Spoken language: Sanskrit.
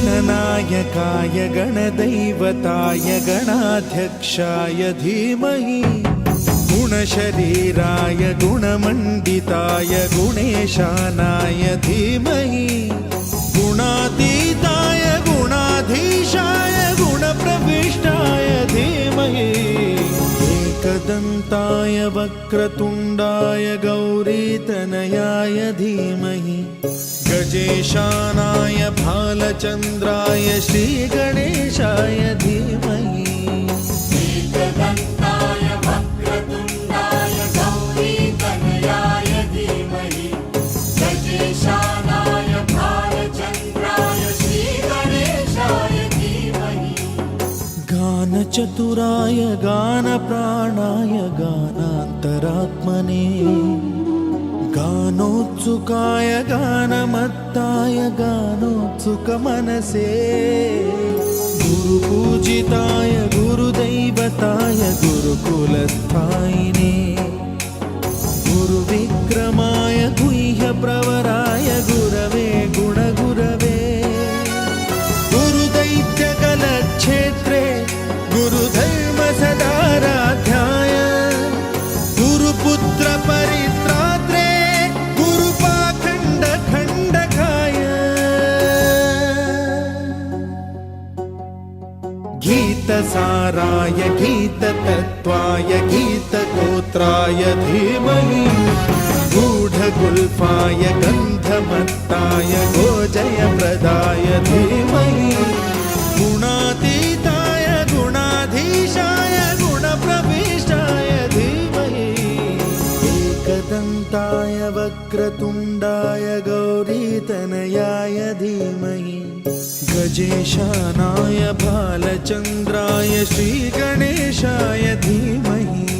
गणनायकाय गणदैवताय गणाध्यक्षाय धीमहि गुणशरीराय गुणमण्डिताय गुणेशानाय धीमहि गुणातीताय गुणाधीशाय गुणप्रविष्टाय धीमहि एकदन्ताय वक्रतुण्डाय गौरीतनयाय धीमहि गजेशानाय भालचन्द्राय श्रीगणेशाय धीमहि एकदन्ताय वक्रतुण्डाय गौरीतनयाय धीमहि गजेशानाय भालचन्द्राय श्रीगणेशाय धीमहि गानचतुराय गानप्राणाय गानान्तरात्मने गानोत्सुकाय गानमत्ताय गानोत्सुकमनसे गुरुपूजिताय गुरुदैवताय गुरुकुलस्थायिने गुरुविक्रमाय गुह्यप्रवराय गुरवे गुणगुरवे गुरुदैत्यकलक्षेत्रे गुरुधर्मसदाराध्याय गुरुपुत्रपरित्रात्रे गीतसाराय गीततत्त्वाय गीतगोत्राय धीमहि गूढगुल्फाय गन्धमत्ताय गोजयप्रदाय धीमहि गुणातीताय गुणाधीशाय गुणप्रविष्टाय धीमहि एकदन्ताय वक्रतुण्डाय गौरीतनयाय धीमहि गजेशानाय भालचन्द्राय श्रीगणेशाय धीमहि